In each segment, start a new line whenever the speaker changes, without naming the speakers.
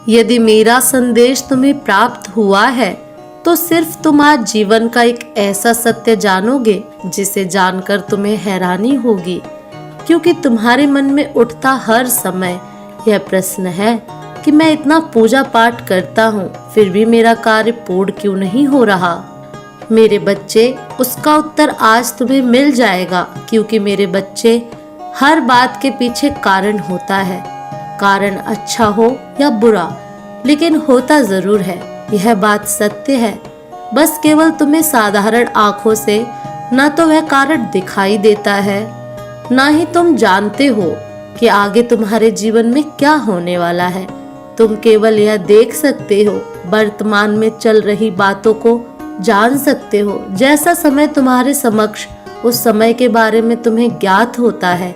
यदि मेरा संदेश तुम्हें प्राप्त हुआ है तो सिर्फ तुम आज जीवन का एक ऐसा सत्य जानोगे जिसे जानकर तुम्हें हैरानी होगी, क्योंकि तुम्हारे मन में उठता हर समय यह प्रश्न है कि मैं इतना पूजा पाठ करता हूँ फिर भी मेरा कार्य पूर्ण क्यों नहीं हो रहा। मेरे बच्चे, उसका उत्तर आज तुम्हें मिल जाएगा, क्योंकि मेरे बच्चे, हर बात के पीछे कारण होता है। कारण अच्छा हो या बुरा, लेकिन होता जरूर है, यह बात सत्य है। बस केवल तुम्हें साधारण आंखों से न तो वह कारण दिखाई देता है, ना ही तुम जानते हो कि आगे तुम्हारे जीवन में क्या होने वाला है। तुम केवल यह देख सकते हो, वर्तमान में चल रही बातों को जान सकते हो। जैसा समय तुम्हारे समक्ष, उस समय के बारे में तुम्हें ज्ञात होता है,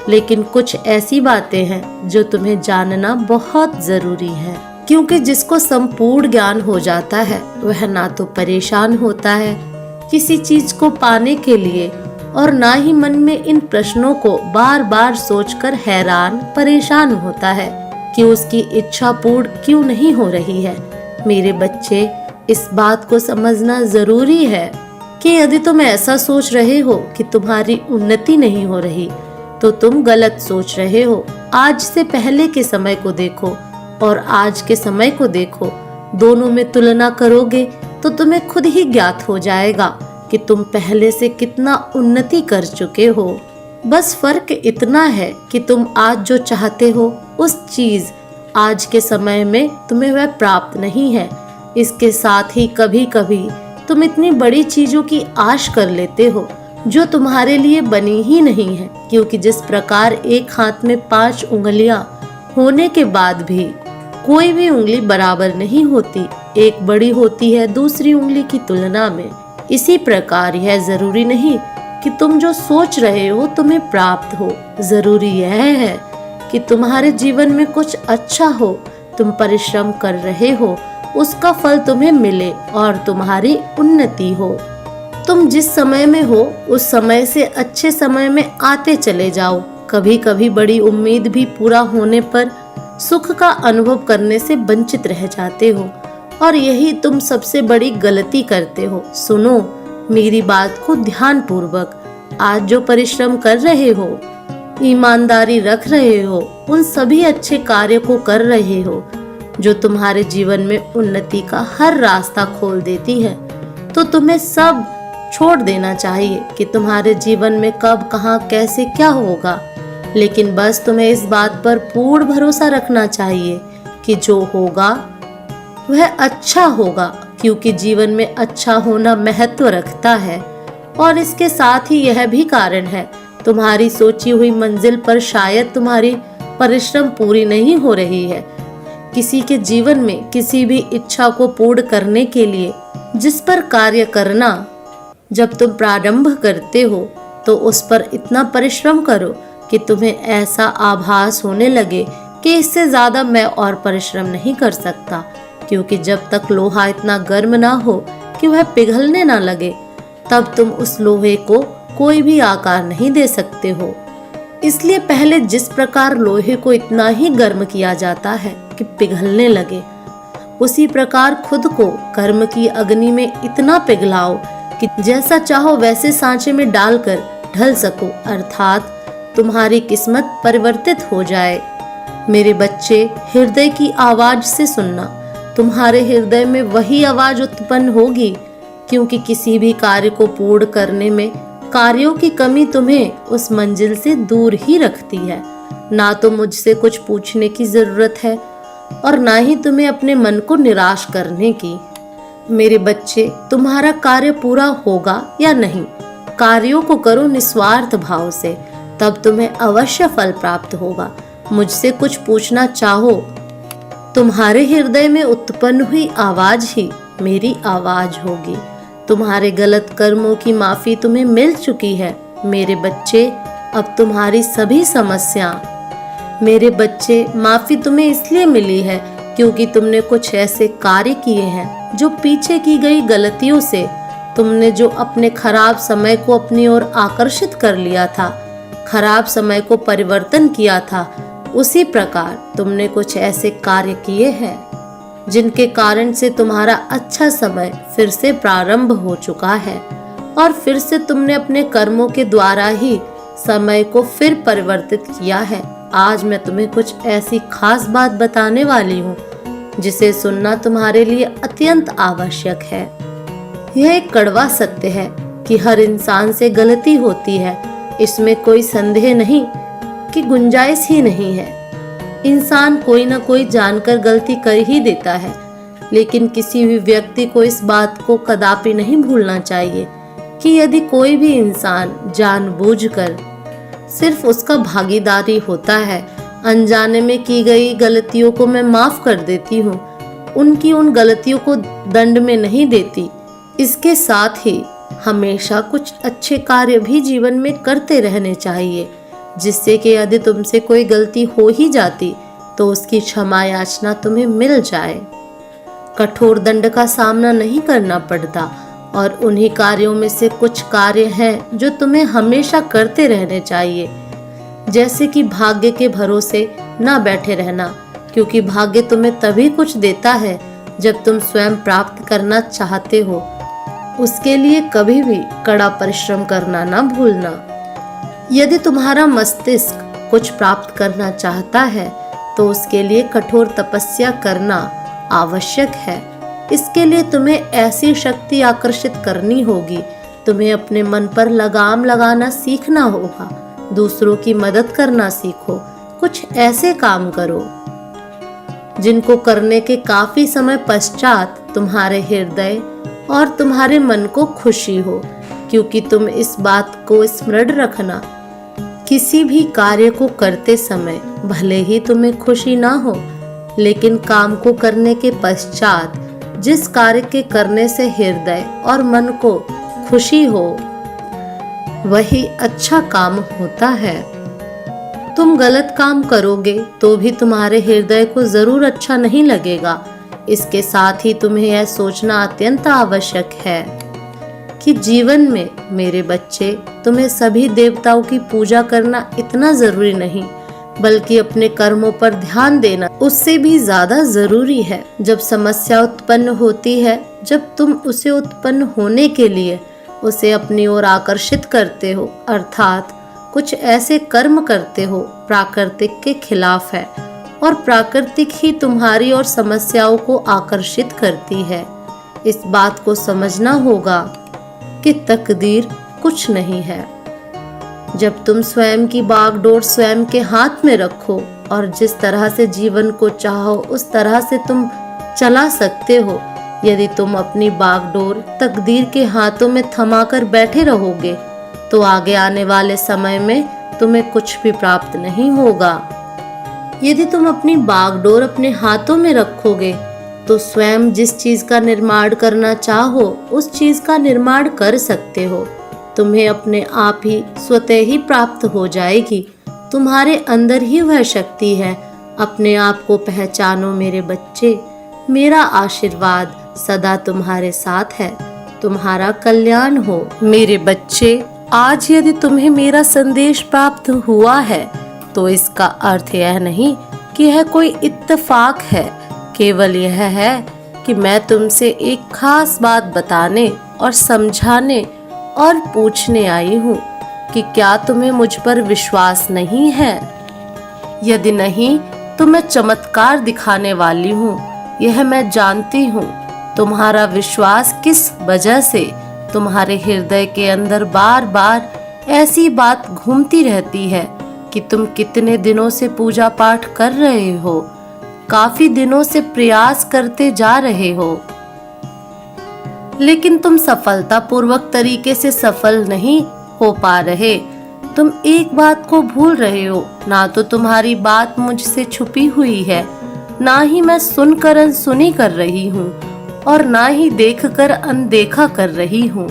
लेकिन कुछ ऐसी बातें हैं जो तुम्हें जानना बहुत जरूरी है, क्योंकि जिसको संपूर्ण ज्ञान हो जाता है वह ना तो परेशान होता है किसी चीज को पाने के लिए, और ना ही मन में इन प्रश्नों को बार बार सोचकर हैरान परेशान होता है कि उसकी इच्छा पूर्ण क्यों नहीं हो रही है। मेरे बच्चे, इस बात को समझना जरूरी है कि यदि तुम ऐसा सोच रहे हो कि तुम्हारी उन्नति नहीं हो रही तो तुम गलत सोच रहे हो। आज से पहले के समय को देखो और आज के समय को देखो, दोनों में तुलना करोगे तो तुम्हें खुद ही ज्ञात हो जाएगा कि तुम पहले से कितना उन्नति कर चुके हो। बस फर्क इतना है कि तुम आज जो चाहते हो उस चीज आज के समय में तुम्हें वह प्राप्त नहीं है। इसके साथ ही कभी कभी तुम इतनी बड़ी चीजों की आश कर लेते हो जो तुम्हारे लिए बनी ही नहीं है, क्योंकि जिस प्रकार एक हाथ में 5 उंगलियां होने के बाद भी कोई भी उंगली बराबर नहीं होती, एक बड़ी होती है दूसरी उंगली की तुलना में। इसी प्रकार यह जरूरी नहीं कि तुम जो सोच रहे हो तुम्हें प्राप्त हो, जरूरी यह है कि तुम्हारे जीवन में कुछ अच्छा हो। तुम परिश्रम कर रहे हो, उसका फल तुम्हें मिले और तुम्हारी उन्नति हो। तुम जिस समय में हो उस समय से अच्छे समय में आते चले जाओ। कभी कभी बड़ी उम्मीद भी पूरा होने पर सुख का अनुभव करने से वंचित रह जाते हो, और यही तुम सबसे बड़ी गलती करते हो। सुनो मेरी बात को ध्यान पूर्वक। आज जो परिश्रम कर रहे हो, ईमानदारी रख रहे हो, उन सभी अच्छे कार्य को कर रहे हो जो तुम्हारे जीवन में उन्नति का हर रास्ता खोल देती है, तो तुम्हें सब छोड़ देना चाहिए कि तुम्हारे जीवन में कब, कहां, कैसे, क्या होगा। लेकिन बस तुम्हें इस बात पर पूर्ण भरोसा रखना चाहिए कि जो होगा वह अच्छा होगा, क्योंकि जीवन में अच्छा होना महत्व रखता है। और इसके साथ ही यह भी कारण है, तुम्हारी सोची हुई मंजिल पर शायद तुम्हारी परिश्रम पूरी नहीं हो रही है। किसी के जीवन में किसी भी इच्छा को पूर्ण करने के लिए जिस पर कार्य करना जब तुम प्रारंभ करते हो तो उस पर इतना परिश्रम करो कि तुम्हें ऐसा आभास होने लगे कि इससे ज्यादा मैं और परिश्रम नहीं कर सकता, क्योंकि जब तक लोहा इतना गर्म ना हो कि वह पिघलने ना लगे तब तुम उस लोहे को कोई भी आकार नहीं दे सकते हो। इसलिए पहले जिस प्रकार लोहे को इतना ही गर्म किया जाता है कि पिघलने लगे, उसी प्रकार खुद को कर्म की अग्नि में इतना पिघलाओ कि जैसा चाहो वैसे सांचे में डालकर ढल सको, अर्थात तुम्हारी किस्मत परिवर्तित हो जाए। मेरे बच्चे, हृदय की आवाज से सुनना। तुम्हारे हृदय में वही आवाज उत्पन्न होगी, क्योंकि किसी भी कार्य को पूर्ण करने में कार्यों की कमी तुम्हें उस मंजिल से दूर ही रखती है। ना तो मुझसे कुछ पूछने की जरूरत है और ना ही तुम्हें अपने मन को निराश करने की। मेरे बच्चे, तुम्हारा कार्य पूरा होगा या नहीं, कार्यों को करो निस्वार्थ भाव से, तब तुम्हें अवश्य फल प्राप्त होगा। मुझसे कुछ पूछना चाहो, तुम्हारे हृदय में उत्पन्न हुई आवाज ही मेरी आवाज होगी। तुम्हारे गलत कर्मों की माफी तुम्हें मिल चुकी है। मेरे बच्चे, अब तुम्हारी सभी समस्या, मेरे बच्चे, माफी तुम्हें इसलिए मिली है क्योंकि तुमने कुछ ऐसे कार्य किए हैं जो पीछे की गई गलतियों से, तुमने जो अपने खराब समय को अपनी ओर आकर्षित कर लिया था, खराब समय को परिवर्तन किया था, उसी प्रकार तुमने कुछ ऐसे कार्य किए हैं जिनके कारण से तुम्हारा अच्छा समय फिर से प्रारंभ हो चुका है और फिर से तुमने अपने कर्मों के द्वारा ही समय को फिर परिवर्तित किया है। आज मैं तुम्हें कुछ ऐसी खास बात बताने वाली हूँ जिसे सुनना तुम्हारे लिए अत्यंत आवश्यक है। यह एक कड़वा सत्य है कि हर इंसान से गलती होती है, इसमें कोई संदेह नहीं कि गुंजाइश ही नहीं है। इंसान कोई ना कोई जानकर गलती कर ही देता है, लेकिन किसी भी व्यक्ति को इस बात को कदापि नहीं भूलना चाहिए कि यदि कोई भी इंसान जानबूझकर सिर्फ उसका भागीदारी होता है, अनजाने में की गई गलतियों को मैं माफ कर देती हूँ, उनकी उन गलतियों को दंड में नहीं देती। इसके साथ ही हमेशा कुछ अच्छे कार्य भी जीवन में करते रहने चाहिए, जिससे कि यदि तुमसे कोई गलती हो ही जाती तो उसकी क्षमा याचना तुम्हें मिल जाए। कठोर दंड का सामना नहीं करना पड़ता और उन्हीं कार्यों में से कुछ कार्य हैं जो तुम्हें हमेशा करते रहने चाहिए, जैसे कि भाग्य के भरोसे ना बैठे रहना, क्योंकि भाग्य तुम्हें तभी कुछ देता है जब तुम स्वयं प्राप्त करना चाहते हो। उसके लिए कभी भी कड़ा परिश्रम करना ना भूलना। यदि तुम्हारा मस्तिष्क कुछ प्राप्त करना चाहता है तो उसके लिए कठोर तपस्या करना आवश्यक है। इसके लिए तुम्हें ऐसी शक्ति आकर्षित करनी होगी, तुम्हें अपने मन पर लगाम लगाना सीखना होगा, दूसरों की मदद करना सीखो, कुछ ऐसे काम करो जिनको करने के काफी समय पश्चात तुम्हारे हृदय और तुम्हारे मन को खुशी हो, क्योंकि तुम इस बात को स्मरण रखना, किसी भी कार्य को करते समय भले ही तुम्हें खुशी ना हो, लेकिन काम को करने के पश्चात जिस कार्य के करने से हृदय और मन को खुशी हो वही अच्छा काम होता है। तुम गलत काम करोगे तो भी तुम्हारे हृदय को जरूर अच्छा नहीं लगेगा। इसके साथ ही तुम्हें यह सोचना अत्यंत आवश्यक है कि जीवन में मेरे बच्चे, तुम्हें सभी देवताओं की पूजा करना इतना जरूरी नहीं, बल्कि अपने कर्मों पर ध्यान देना उससे भी ज्यादा जरूरी है। जब समस्या उत्पन्न होती है, जब तुम उसे उत्पन्न होने के लिए उसे अपनी ओर आकर्षित करते हो, अर्थात कुछ ऐसे कर्म करते हो प्राकृतिक के खिलाफ है, और प्राकृतिक ही तुम्हारी और समस्याओं को आकर्षित करती है। इस बात को समझना होगा कि तकदीर कुछ नहीं है। जब तुम स्वयं की बागडोर स्वयं के हाथ में रखो और जिस तरह से जीवन को चाहो उस तरह से तुम चला सकते हो। यदि तुम अपनी बागडोर तकदीर के हाथों में थमाकर बैठे रहोगे तो आगे आने वाले समय में तुम्हें कुछ भी प्राप्त नहीं होगा। यदि तुम अपनी बागडोर अपने हाथों में रखोगे तो स्वयं जिस चीज का निर्माण करना चाहो उस चीज का निर्माण कर सकते हो। तुम्हें अपने आप ही स्वतः ही प्राप्त हो जाएगी। तुम्हारे अंदर ही वह शक्ति है। अपने आप को पहचानो मेरे बच्चे। मेरा आशीर्वाद सदा तुम्हारे साथ है। तुम्हारा कल्याण हो मेरे बच्चे। आज यदि तुम्हें मेरा संदेश प्राप्त हुआ है तो इसका अर्थ यह नहीं कि यह कोई इत्तेफाक है, केवल यह है कि मैं तुमसे एक खास बात बताने और समझाने और पूछने आई हूँ कि क्या तुम्हें मुझ पर विश्वास नहीं है। यदि नहीं तो मैं चमत्कार दिखाने वाली हूँ, यह मैं जानती हूँ। तुम्हारा विश्वास किस वजह से तुम्हारे हृदय के अंदर बार बार ऐसी बात घूमती रहती है कि तुम कितने दिनों से पूजा पाठ कर रहे हो, काफी दिनों से प्रयास करते जा रहे हो, लेकिन तुम सफलतापूर्वक तरीके से सफल नहीं हो पा रहे। तुम एक बात को भूल रहे हो, ना तो तुम्हारी बात मुझसे छुपी हुई है, ना ही मैं सुनकर अनसुनी कर रही हूँ और ना ही देखकर अनदेखा कर रही हूँ।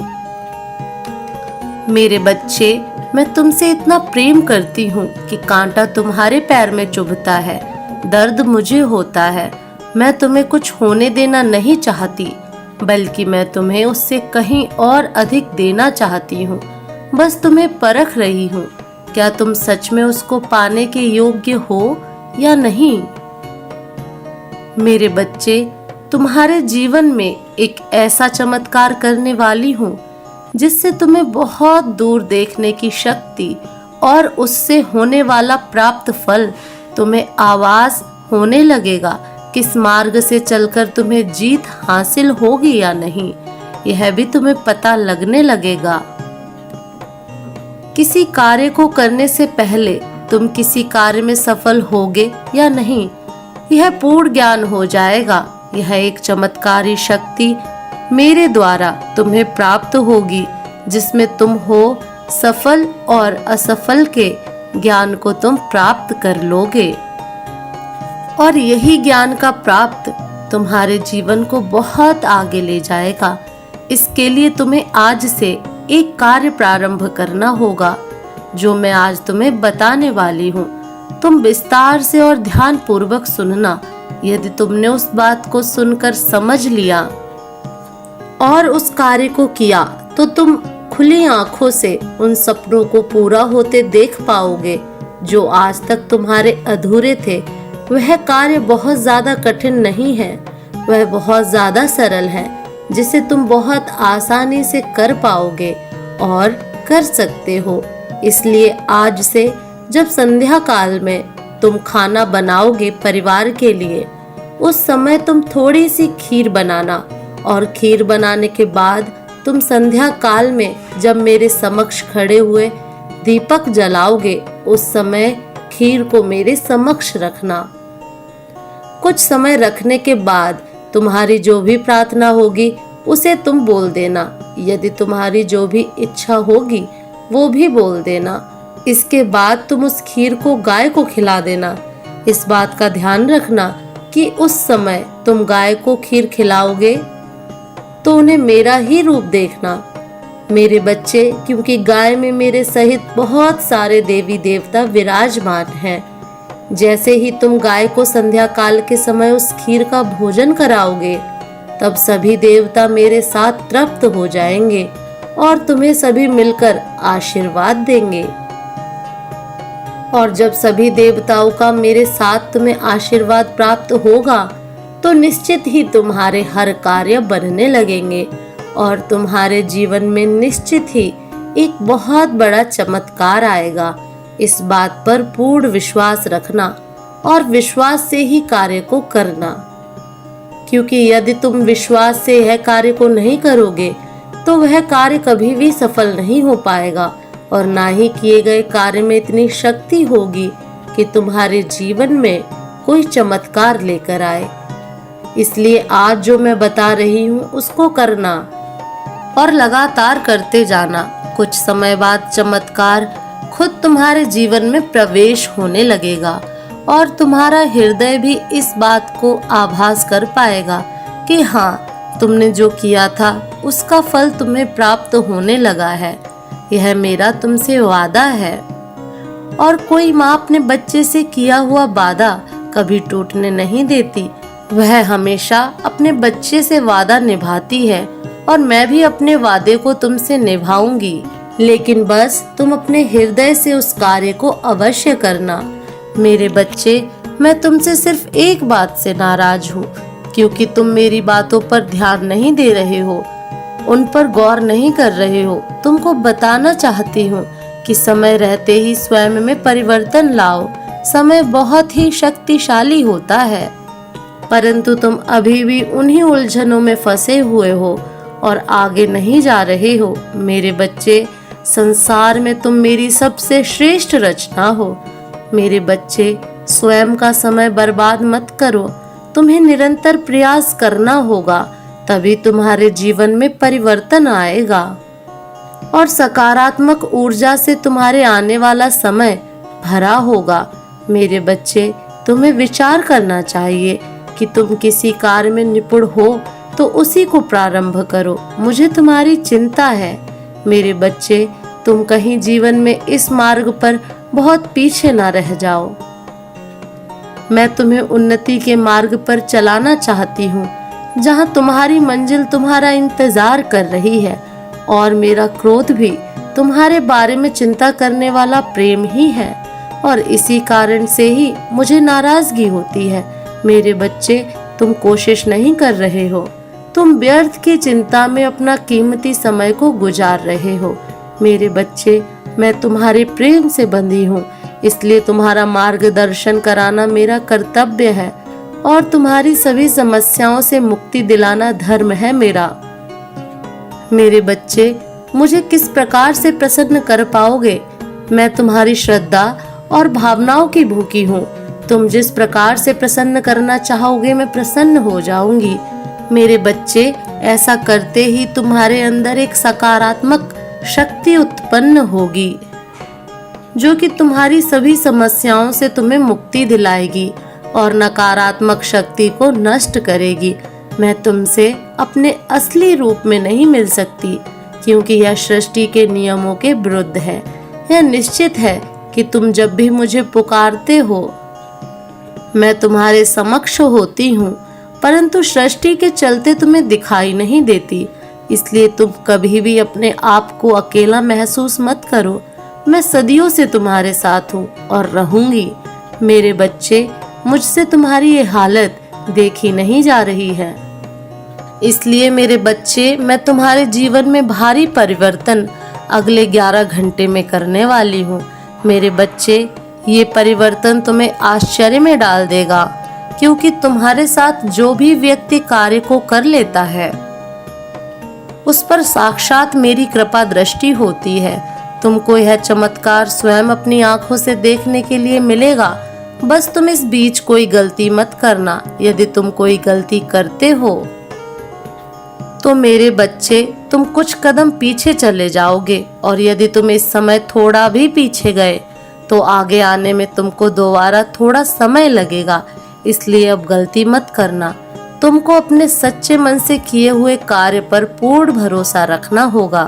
मेरे बच्चे, मैं तुमसे इतना प्रेम करती हूँ कि कांटा तुम्हारे पैर में चुभता है, दर्द मुझे होता है। मैं तुम्हें कुछ होने देना नहीं चाहती, बल्कि मैं तुम्हें उससे कहीं और अधिक देना चाहती हूँ। बस तुम्हें परख रही हूँ, क्या तुम सच में उसको पाने के योग्य हो या नहीं। मेरे बच्चे, तुम्हारे जीवन में एक ऐसा चमत्कार करने वाली हूँ जिससे तुम्हें बहुत दूर देखने की शक्ति और उससे होने वाला प्राप्त फल तुम्हें आवाज होने लगेगा। किस मार्ग से चलकर तुम्हें जीत हासिल होगी या नहीं, यह भी तुम्हें पता लगने लगेगा। किसी कार्य को करने से पहले तुम किसी कार्य में सफल होगे या नहीं, यह पूर्ण ज्ञान हो जाएगा। यह एक चमत्कारी शक्ति मेरे द्वारा तुम्हें प्राप्त होगी जिसमें तुम हो सफल और असफल के ज्ञान को तुम प्राप्त कर लोगे। और यही ज्ञान का प्राप्त तुम्हारे जीवन को बहुत आगे ले जाएगा। इसके लिए तुम्हें आज से एक कार्य प्रारंभ करना होगा जो मैं आज तुम्हें बताने वाली हूँ। तुम विस्तार से और ध्यान पूर्वक सुनना। यदि तुमने उस बात को सुनकर समझ लिया और उस कार्य को किया तो तुम खुली आंखों से उन सपनों को पूरा होते देख पाओगे जो आज तक तुम्हारे अधूरे थे। वह कार्य बहुत ज्यादा कठिन नहीं है, वह बहुत ज्यादा सरल है जिसे तुम बहुत आसानी से कर पाओगे और कर सकते हो। इसलिए आज से जब संध्या काल में तुम खाना बनाओगे परिवार के लिए, उस समय तुम थोड़ी सी खीर बनाना और खीर बनाने के बाद तुम संध्या काल में जब मेरे समक्ष खड़े हुए दीपक जलाओगे, उस समय खीर को मेरे समक्ष रखना। कुछ समय रखने के बाद तुम्हारी जो भी प्रार्थना होगी उसे तुम बोल देना। यदि तुम्हारी जो भी इच्छा होगी वो भी बोल देना। इसके बाद तुम उस खीर को गाय को खिला देना। इस बात का ध्यान रखना कि उस समय तुम गाय को खीर खिलाओगे तो उन्हें मेरा ही रूप देखना। मेरे बच्चे, क्योंकि गाय में मेरे सहित बहुत सारे देवी देवता विराजमान हैं। जैसे ही तुम गाय को संध्या काल के समय उस खीर का भोजन कराओगे, तब सभी देवता मेरे साथ तृप्त हो जाएंगे और तुम्हें सभी मिलकर आशीर्वाद देंगे। और जब सभी देवताओं का मेरे साथ तुम्हें आशीर्वाद प्राप्त होगा तो निश्चित ही तुम्हारे हर कार्य बनने लगेंगे और तुम्हारे जीवन में निश्चित ही एक बहुत बड़ा चमत्कार आएगा। इस बात पर पूर्ण विश्वास रखना और विश्वास से ही कार्य को करना, क्योंकि यदि तुम विश्वास से यह कार्य को नहीं करोगे तो वह कार्य कभी भी सफल नहीं हो पाएगा और ना ही किए गए कार्य में इतनी शक्ति होगी कि तुम्हारे जीवन में कोई चमत्कार लेकर आए। इसलिए आज जो मैं बता रही हूँ उसको करना और लगातार करते जाना। कुछ समय बाद चमत्कार खुद तुम्हारे जीवन में प्रवेश होने लगेगा और तुम्हारा हृदय भी इस बात को आभास कर पाएगा कि हाँ, तुमने जो किया था उसका फल तुम्हें प्राप्त होने लगा है। यह मेरा तुमसे वादा है। और कोई माँ अपने बच्चे से किया हुआ वादा कभी टूटने नहीं देती। वह हमेशा अपने बच्चे से वादा निभाती है और मैं भी अपने वादे को तुमसे निभाऊंगी। लेकिन बस तुम अपने हृदय से उस कार्य को अवश्य करना। मेरे बच्चे, मैं तुमसे सिर्फ एक बात से नाराज हूँ, क्योंकि तुम मेरी बातों पर ध्यान नहीं दे रहे हो, उन पर गौर नहीं कर रहे हो। तुमको बताना चाहती हूँ कि समय रहते ही स्वयं में परिवर्तन लाओ। समय बहुत ही शक्तिशाली होता है, परंतु तुम अभी भी उन्हीं उलझनों में फंसे हुए हो और आगे नहीं जा रहे हो। मेरे बच्चे, संसार में तुम मेरी सबसे श्रेष्ठ रचना हो। मेरे बच्चे, स्वयं का समय बर्बाद मत करो। तुम्हें निरंतर प्रयास करना होगा, तभी तुम्हारे जीवन में परिवर्तन आएगा और सकारात्मक ऊर्जा से तुम्हारे आने वाला समय भरा होगा। मेरे बच्चे, तुम्हें विचार करना चाहिए कि तुम किसी कार्य में निपुण हो तो उसी को प्रारंभ करो। मुझे तुम्हारी चिंता है। मेरे बच्चे, तुम कहीं जीवन में इस मार्ग पर बहुत पीछे ना रह जाओ। मैं तुम्हें उन्नति के मार्ग पर चलाना चाहती हूँ, जहाँ तुम्हारी मंजिल तुम्हारा इंतजार कर रही है और मेरा क्रोध भी तुम्हारे बारे में चिंता करने वाला प्रेम ही है। और इसी कारण से ही मुझे नाराजगी होती है। मेरे बच्चे, तुम कोशिश नहीं कर रहे हो, तुम व्यर्थ की चिंता में अपना कीमती समय को गुजार रहे हो। मेरे बच्चे, मैं तुम्हारे प्रेम से बंधी हूँ, इसलिए तुम्हारा मार्गदर्शन कराना मेरा कर्तव्य है और तुम्हारी सभी समस्याओं से मुक्ति दिलाना धर्म है मेरा। मेरे बच्चे, मुझे किस प्रकार से प्रसन्न कर पाओगे? मैं तुम्हारी श्रद्धा और भावनाओं की भूखी हूँ। तुम जिस प्रकार से प्रसन्न करना चाहोगे मैं प्रसन्न हो जाऊंगी। मेरे बच्चे, ऐसा करते ही तुम्हारे अंदर एक सकारात्मक शक्ति उत्पन्न होगी जो कि तुम्हारी सभी समस्याओं से तुम्हें मुक्ति दिलाएगी और नकारात्मक शक्ति को नष्ट करेगी। मैं तुमसे अपने असली रूप में नहीं मिल सकती क्योंकि यह सृष्टि के नियमों के विरुद्ध है। यह निश्चित है कि तुम जब भी मुझे पुकारते हो मैं तुम्हारे समक्ष होती हूँ, परंतु सृष्टि के चलते तुम्हें दिखाई नहीं देती। इसलिए तुम कभी भी अपने आप को अकेला महसूस मत करो। मैं सदियों से तुम्हारे साथ हूँ और रहूंगी। मेरे बच्चे, मुझसे तुम्हारी ये हालत देखी नहीं जा रही है, इसलिए मेरे बच्चे, मैं तुम्हारे जीवन में भारी परिवर्तन अगले 11 घंटे में करने वाली हूँ। मेरे बच्चे, ये परिवर्तन तुम्हें आश्चर्य में डाल देगा क्योंकि तुम्हारे साथ जो भी व्यक्ति कार्य को कर लेता है उस पर साक्षात मेरी कृपा दृष्टि होती है। तुमको यह चमत्कार स्वयं अपनी आंखों से देखने के लिए मिलेगा। बस तुम इस बीच कोई गलती मत करना। यदि तुम कोई गलती करते हो तो मेरे बच्चे, तुम कुछ कदम पीछे चले जाओगे और यदि तुम इस समय थोड़ा भी पीछे गए तो आगे आने में तुमको दोबारा थोड़ा समय लगेगा। इसलिए अब गलती मत करना। तुमको अपने सच्चे मन से किए हुए कार्य पर पूर्ण भरोसा रखना होगा।